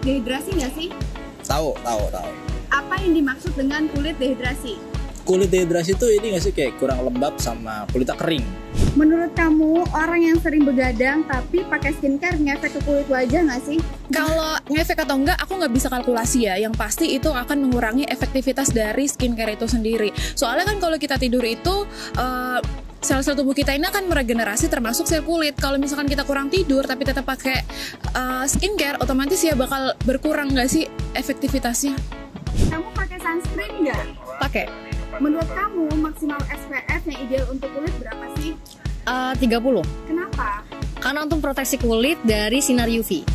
dehidrasi nggak sih? Tahu. Apa yang dimaksud dengan kulit dehidrasi? Kulit dehidrasi itu ini nggak sih kayak kurang lembab sama kulitnya kering. Menurut kamu, orang yang sering begadang tapi pakai skincare ngefek ke kulit wajah nggak sih? Kalau ngefek atau enggak, aku nggak bisa kalkulasi ya. Yang pasti itu akan mengurangi efektivitas dari skincare itu sendiri. Soalnya kan kalau kita tidur itu, sel-sel tubuh kita ini akan meregenerasi termasuk sel kulit. Kalau misalkan kita kurang tidur tapi tetap pakai skincare, otomatis ya bakal berkurang nggak sih efektivitasnya? Kamu pakai sunscreen nggak? Pakai. Menurut kamu, maksimal SPF yang ideal untuk kulit berapa sih? 30. Kenapa? Karena untuk proteksi kulit dari sinar UV.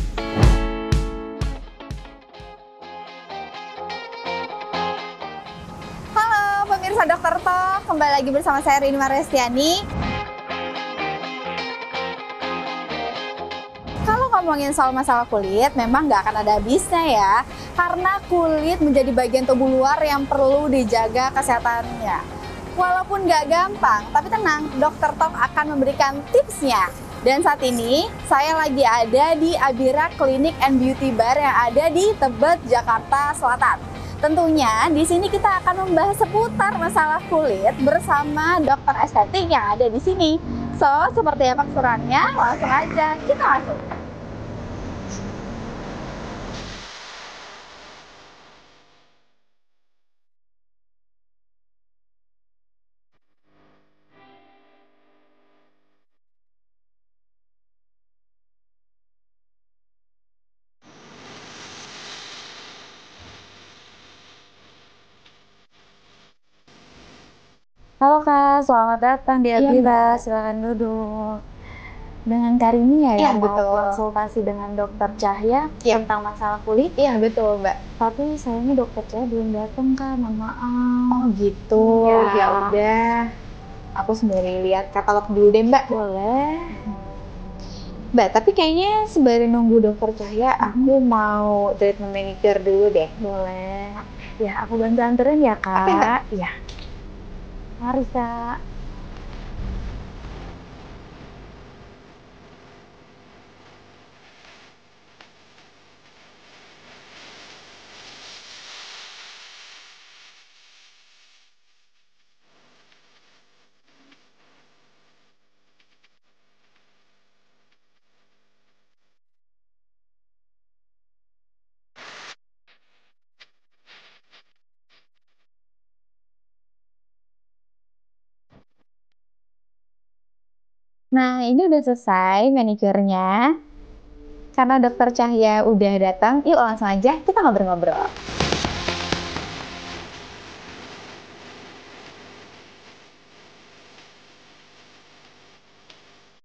Halo pemirsa Dokter Talk, kembali lagi bersama saya Rini Marestiani. Kalau ngomongin soal masalah kulit, memang nggak akan ada habisnya ya. Karena kulit menjadi bagian tubuh luar yang perlu dijaga kesehatannya. Walaupun nggak gampang, tapi tenang, Dokter Talk akan memberikan tipsnya. Dan saat ini, saya lagi ada di Abira Clinic and Beauty Bar yang ada di Tebet, Jakarta Selatan. Tentunya di sini kita akan membahas seputar masalah kulit bersama dokter estetik yang ada di sini. So, seperti apa keseruannya? Langsung aja kita masuk. Halo Kak, selamat datang di Abira. Silakan duduk. Dengan Karini ya, yang mau betul. konsultasi dengan Dokter Cahya tentang masalah kulit. Iya, betul, Mbak. Tapi sayangnya Dokter Cahya belum datang Kak, mohon maaf. Oh gitu, ya udah. Aku sembari lihat katalog dulu deh Mbak. Boleh. Mbak, tapi kayaknya sembari nunggu Dokter Cahya, aku mau treatment manicure dulu deh. Boleh. Ya, aku bantu anterin ya Kak. Oke, Mbak. Iya. Mari Kak. Nah, ini udah selesai manicure-nya. Karena Dokter Cahya udah datang, yuk langsung aja kita ngobrol-ngobrol.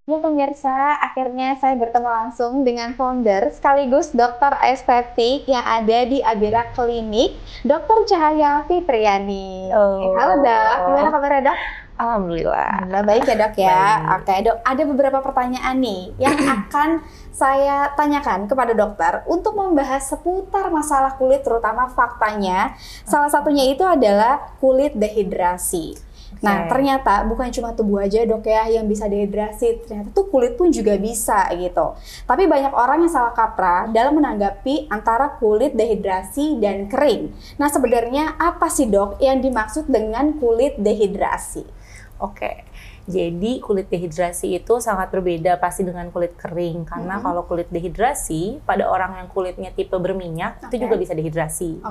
Ya pemirsa, akhirnya saya bertemu langsung dengan founder sekaligus dokter estetik yang ada di Abira Clinic, Dokter Cahya Fitriani. Halo Dok, gimana kabarnya Dok? Alhamdulillah. Alhamdulillah baik ya Dok ya. Oke Dok, ada beberapa pertanyaan nih yang akan saya tanyakan kepada dokter untuk membahas seputar masalah kulit, terutama faktanya. Salah satunya itu adalah kulit dehidrasi. Nah, ternyata bukan cuma tubuh aja Dok ya yang bisa dehidrasi, ternyata tuh kulit pun juga bisa gitu. Tapi banyak orang yang salah kaprah dalam menanggapi antara kulit dehidrasi dan kering. Nah, sebenarnya apa sih Dok yang dimaksud dengan kulit dehidrasi? Oke, jadi kulit dehidrasi itu sangat berbeda pasti dengan kulit kering. Karena kalau kulit dehidrasi, pada orang yang kulitnya tipe berminyak, itu juga bisa dehidrasi.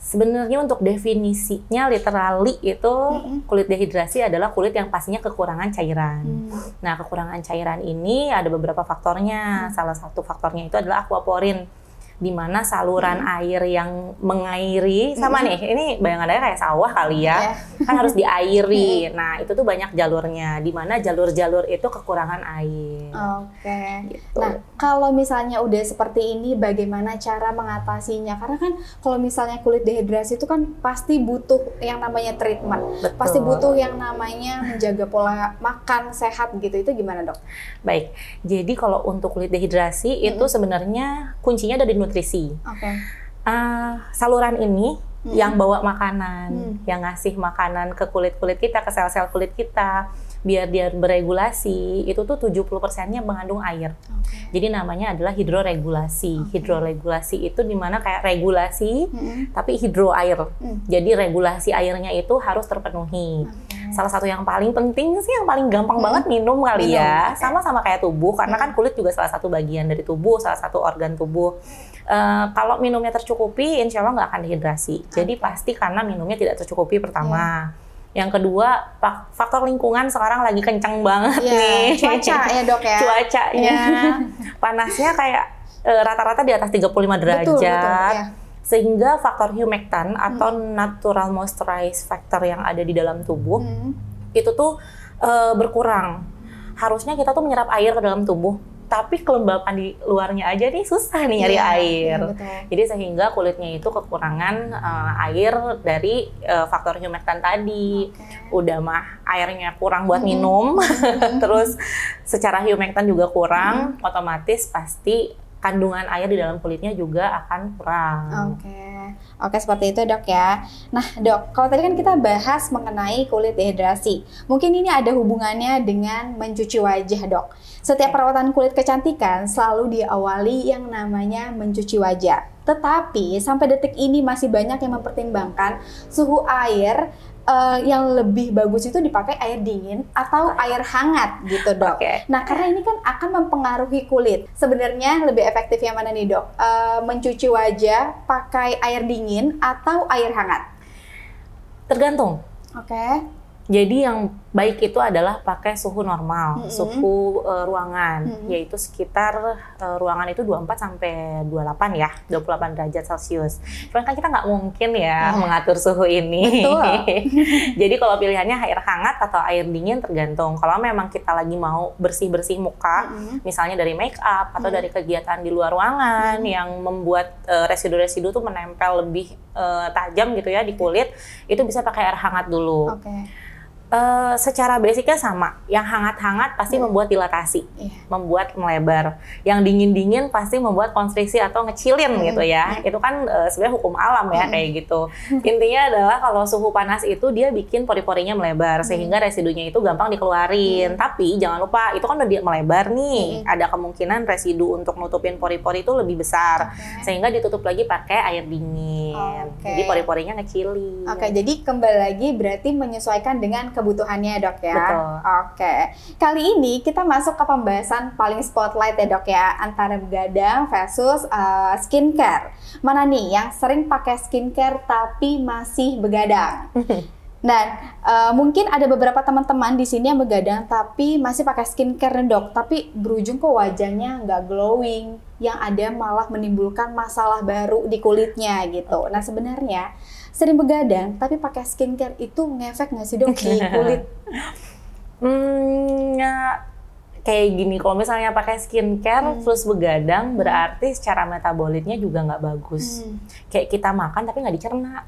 Sebenarnya untuk definisinya literally itu kulit dehidrasi adalah kulit yang pastinya kekurangan cairan. Nah, kekurangan cairan ini ada beberapa faktornya. Salah satu faktornya itu adalah aquaporin, di mana saluran air yang mengairi sama nih, ini bayangannya kayak sawah kali ya, kan harus diairi. Nah, itu tuh banyak jalurnya, di mana jalur-jalur itu kekurangan air. Gitu. Nah, kalau misalnya udah seperti ini, bagaimana cara mengatasinya? Karena kan kalau misalnya kulit dehidrasi itu kan pasti butuh yang namanya treatment. Betul. Pasti butuh yang namanya menjaga pola makan sehat gitu. Itu gimana Dok? Baik, jadi kalau untuk kulit dehidrasi itu sebenarnya kuncinya ada di nutrisi. Saluran ini yang bawa makanan, yang ngasih makanan ke kulit-kulit kita, ke sel-sel kulit kita. biar dia beregulasi itu tuh 70%-nya mengandung air. Jadi namanya adalah hidroregulasi. Hidroregulasi itu dimana kayak regulasi tapi hidro air. Jadi regulasi airnya itu harus terpenuhi. Salah satu yang paling penting sih, yang paling gampang banget minum kali ya. Sama-sama kayak tubuh, karena kan kulit juga salah satu bagian dari tubuh, salah satu organ tubuh. Kalau minumnya tercukupi, insya Allah nggak akan dehidrasi. Jadi pasti karena minumnya tidak tercukupi pertama. Yang kedua, faktor lingkungan sekarang lagi kencang banget nih. Cuaca ya dok ya. Cuacanya, panasnya kayak rata-rata di atas 35 derajat. Betul, ya. Sehingga faktor humectant atau natural moisturize factor yang ada di dalam tubuh itu tuh berkurang. Harusnya kita tuh menyerap air ke dalam tubuh, tapi kelembapan di luarnya aja nih susah nih nyari air. Jadi sehingga kulitnya itu kekurangan air dari faktor humectant tadi. Udah mah airnya kurang buat minum, terus secara humectant juga kurang, otomatis pasti kandungan air di dalam kulitnya juga akan kurang. Oke, seperti itu dok ya. Nah dok, kalau tadi kan kita bahas mengenai kulit dehidrasi, mungkin ini ada hubungannya dengan mencuci wajah dok. Setiap perawatan kulit kecantikan selalu diawali yang namanya mencuci wajah. Tetapi sampai detik ini masih banyak yang mempertimbangkan suhu air yang lebih bagus itu dipakai air dingin atau air hangat gitu dok. Nah karena ini kan akan mempengaruhi kulit. Sebenarnya lebih efektif yang mana nih dok? Mencuci wajah pakai air dingin atau air hangat? Tergantung. Jadi yang baik itu adalah pakai suhu normal, suhu ruangan, yaitu sekitar ruangan itu 24 sampai 28 ya, 28 derajat Celcius. Cuman kan kita nggak mungkin ya mengatur suhu ini. Jadi kalau pilihannya air hangat atau air dingin tergantung. Kalau memang kita lagi mau bersih-bersih muka, misalnya dari make up atau dari kegiatan di luar ruangan yang membuat residu-residu tuh menempel lebih tajam gitu ya di kulit, itu bisa pakai air hangat dulu. Secara basicnya sama, yang hangat-hangat pasti membuat dilatasi, membuat melebar. Yang dingin-dingin pasti membuat konstriksi atau ngecilin gitu ya. Itu kan sebenarnya hukum alam ya kayak gitu. Intinya adalah kalau suhu panas itu dia bikin pori-porinya melebar sehingga residunya itu gampang dikeluarin. Tapi jangan lupa itu kan udah melebar nih, ada kemungkinan residu untuk nutupin pori-pori itu lebih besar sehingga ditutup lagi pakai air dingin. Jadi pori-porinya ngecilin. Jadi kembali lagi berarti menyesuaikan dengan kebutuhannya dok ya. Kali ini kita masuk ke pembahasan paling spotlight ya dok ya, antara begadang versus skincare. Mana nih yang sering pakai skincare tapi masih begadang? Dan mungkin ada beberapa teman-teman di sini yang begadang tapi masih pakai skincare nih dok, tapi berujung kok wajahnya nggak glowing, yang ada malah menimbulkan masalah baru di kulitnya gitu. Nah sebenarnya sering begadang tapi pakai skincare itu ngefek nggak sih dok di kulit? Kayak gini, kalau misalnya pakai skincare terus begadang berarti secara metabolitnya juga nggak bagus. Kayak kita makan tapi nggak dicerna.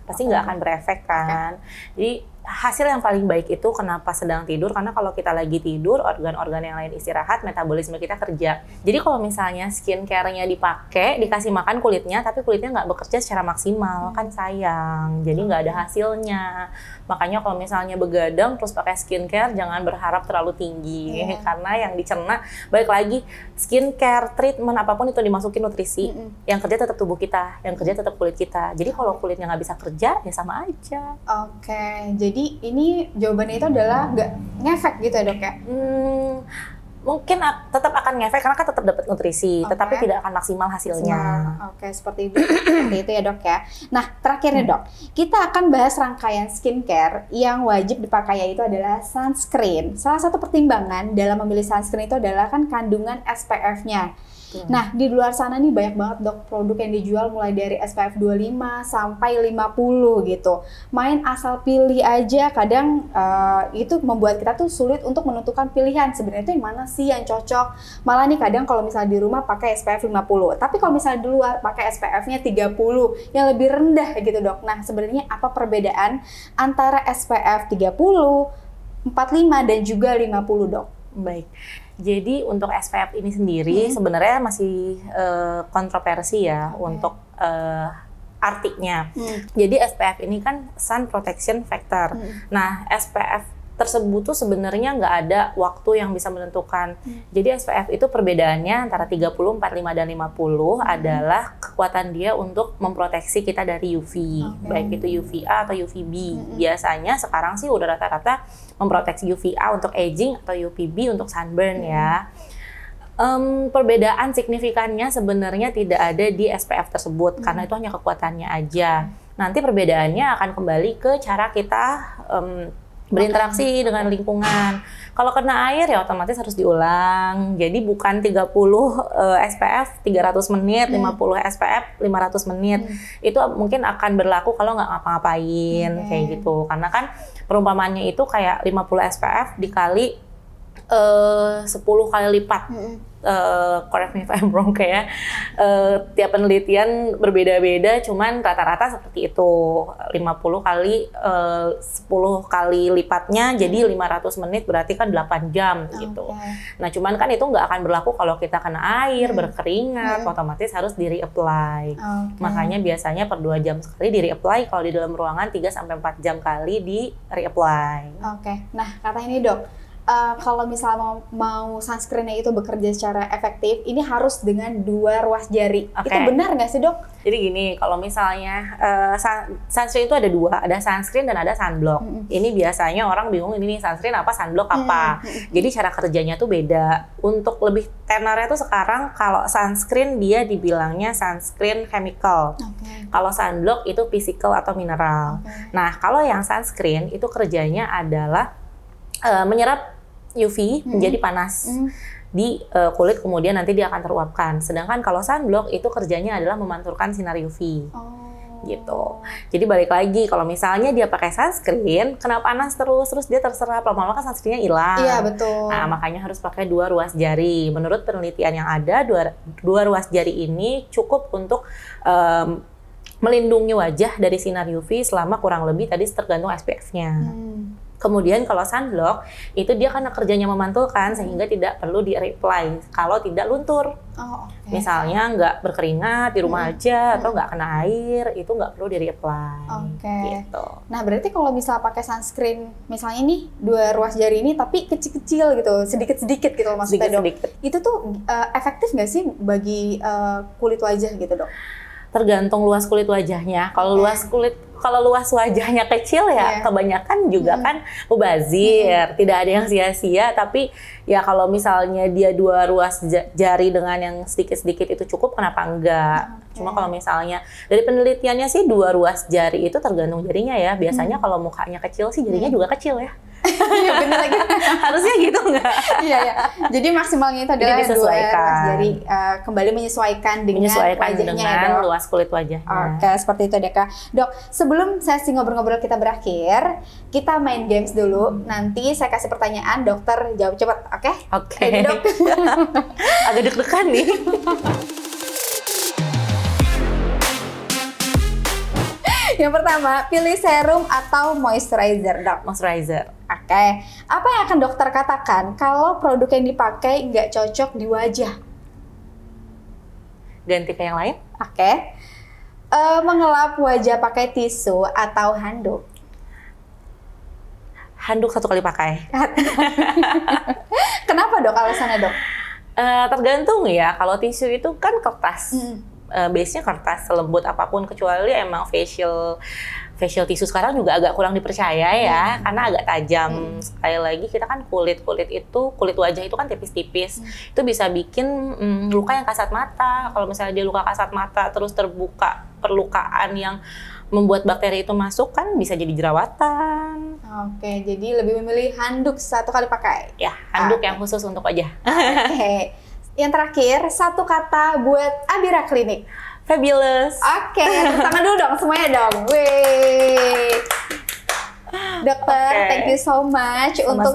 Pasti nggak akan berefek kan. Jadi hasil yang paling baik itu kenapa sedang tidur, karena kalau kita lagi tidur organ-organ yang lain istirahat, metabolisme kita kerja. Jadi kalau misalnya skincare-nya dipakai, dikasih makan kulitnya tapi kulitnya nggak bekerja secara maksimal, kan sayang. Jadi nggak ada hasilnya. Makanya kalau misalnya begadang terus pakai skincare jangan berharap terlalu tinggi karena yang dicerna, balik lagi, skincare, treatment apapun itu dimasukin nutrisi, yang kerja tetap tubuh kita, yang kerja tetap kulit kita. Jadi kalau kulitnya nggak bisa kerja ya sama aja. Jadi ini jawabannya itu adalah nggak ngefek gitu ya dok ya? Mungkin tetap akan ngefek karena kan tetap dapat nutrisi, tetapi tidak akan maksimal hasilnya. Seperti itu, seperti itu ya dok ya. Nah terakhirnya dok, kita akan bahas rangkaian skincare yang wajib dipakai, yaitu adalah sunscreen. Salah satu pertimbangan dalam memilih sunscreen itu adalah kan kandungan SPF-nya. Nah, di luar sana nih banyak banget dok produk yang dijual mulai dari SPF 25 sampai 50 gitu. Main asal pilih aja, kadang itu membuat kita tuh sulit untuk menentukan pilihan. Sebenarnya itu yang mana sih yang cocok. Malah nih kadang kalau misalnya di rumah pakai SPF 50, tapi kalau misalnya di luar pakai SPF-nya 30 yang lebih rendah gitu dok. Nah, sebenarnya apa perbedaan antara SPF 30, 45 dan juga 50 dok? Baik. Jadi untuk SPF ini sendiri sebenarnya masih kontroversi ya untuk artinya. Jadi SPF ini kan sun protection factor. Nah, SPF tersebut tuh sebenarnya nggak ada waktu yang bisa menentukan. Jadi SPF itu perbedaannya antara 30, 45, dan 50 adalah kekuatan dia untuk memproteksi kita dari UV, baik itu UVA atau UVB. Biasanya sekarang sih udah rata-rata memproteksi UVA untuk aging atau UVB untuk sunburn ya. Perbedaan signifikannya sebenarnya tidak ada di SPF tersebut karena itu hanya kekuatannya aja. Nanti perbedaannya akan kembali ke cara kita berinteraksi dengan lingkungan. Kalau kena air ya otomatis harus diulang. Jadi bukan 30 SPF 300 menit, 50 SPF 500 menit. Itu mungkin akan berlaku kalau nggak ngapa-ngapain kayak gitu. Karena kan perumpamannya itu kayak 50 SPF dikali 10 kali lipat. Correct me if I'm wrong, kayak tiap penelitian berbeda-beda, cuman rata-rata seperti itu 50 kali 10 kali lipatnya, jadi 500 menit berarti kan 8 jam gitu. Nah cuman kan itu nggak akan berlaku kalau kita kena air, berkeringat, otomatis harus di-reapply. Makanya biasanya per 2 jam sekali di-reapply, kalau di dalam ruangan 3-4 jam kali di-reapply. Nah kata ini dok, kalau misalnya mau sunscreen-nya itu bekerja secara efektif, ini harus dengan 2 ruas jari. Itu benar nggak sih dok? Jadi gini, kalau misalnya sunscreen itu ada 2, ada sunscreen dan ada sunblock. Ini biasanya orang bingung ini nih sunscreen apa, sunblock apa. Jadi cara kerjanya tuh beda. Untuk lebih tenarnya tuh sekarang kalau sunscreen dia dibilangnya sunscreen chemical. Kalau sunblock itu physical atau mineral. Nah kalau yang sunscreen itu kerjanya adalah menyerap UV menjadi panas di kulit, kemudian nanti dia akan teruapkan. Sedangkan kalau sunblock itu kerjanya adalah memantulkan sinar UV. Gitu. Jadi balik lagi, kalau misalnya dia pakai sunscreen, kena panas terus dia terserap, lama-lama kan sunscreen-nya hilang. Iya betul. Nah makanya harus pakai 2 ruas jari. Menurut penelitian yang ada, 2 ruas jari ini cukup untuk melindungi wajah dari sinar UV selama kurang lebih tadi tergantung SPF-nya. Kemudian kalau sunblock itu dia karena kerjanya memantulkan sehingga tidak perlu di-reapply kalau tidak luntur. Misalnya nggak berkeringat di rumah aja atau nggak kena air, itu nggak perlu di-reapply. Gitu. Nah berarti kalau misal pakai sunscreen misalnya nih 2 ruas jari ini tapi kecil-kecil gitu, sedikit-sedikit gitu maksudnya dok. Itu tuh efektif nggak sih bagi kulit wajah gitu dok? Tergantung luas kulit wajahnya. Kalau luas wajahnya kecil ya kebanyakan juga kan mubazir, tidak ada yang sia-sia. Tapi ya kalau misalnya dia 2 ruas jari dengan yang sedikit-sedikit itu cukup, kenapa enggak? Cuma kalau misalnya dari penelitiannya sih 2 ruas jari itu tergantung jarinya ya. Biasanya kalau mukanya kecil sih jarinya juga kecil ya. Iya bener lagi. Harusnya gitu nggak? Iya. Jadi maksimalnya itu adalah 2 ruas jari, kembali menyesuaikan dengan wajahnya dengan luas kulit wajahnya. Seperti itu deh Kak. Dok, sebelum sesi ngobrol-ngobrol kita berakhir, kita main games dulu. Nanti saya kasih pertanyaan, dokter jawab cepat, oke? Oke. Dok. Agak deg-degan nih. Yang pertama, pilih serum atau moisturizer, dok? Moisturizer. Apa yang akan dokter katakan kalau produk yang dipakai nggak cocok di wajah? Ganti ke yang lain? Mengelap wajah pakai tisu atau handuk? Handuk 1 kali pakai. Kenapa dok alasannya dok? Tergantung ya, kalau tisu itu kan kertas. Base-nya kertas, selembut apapun, kecuali emang facial tisu sekarang juga agak kurang dipercaya ya, karena agak tajam. Sekali lagi kita kan kulit wajah itu kan tipis-tipis, itu bisa bikin luka yang kasat mata. Kalau misalnya dia luka kasat mata terus terbuka perlukaan yang membuat bakteri itu masuk, kan bisa jadi jerawatan. Jadi lebih memilih handuk 1 kali pakai? Ya, handuk yang khusus untuk wajah. Yang terakhir, 1 kata buat Abira Klinik. Fabulous. Tepuk tangan dulu dong, semuanya dong. Wih. Dokter, thank you so much untuk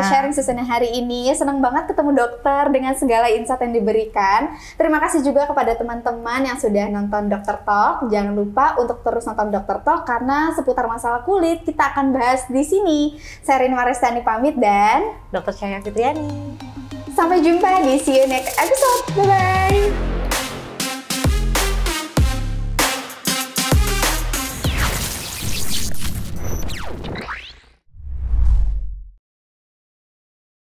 sharing sessionnya hari ini. Senang banget ketemu dokter dengan segala insight yang diberikan. Terima kasih juga kepada teman-teman yang sudah nonton Dokter Talk. Jangan lupa untuk terus nonton Dokter Talk karena seputar masalah kulit kita akan bahas di sini. Saya Rin Warestani pamit dan Dokter Cahya Fitriani. Sampai jumpa di See You Next Episode. Bye-bye.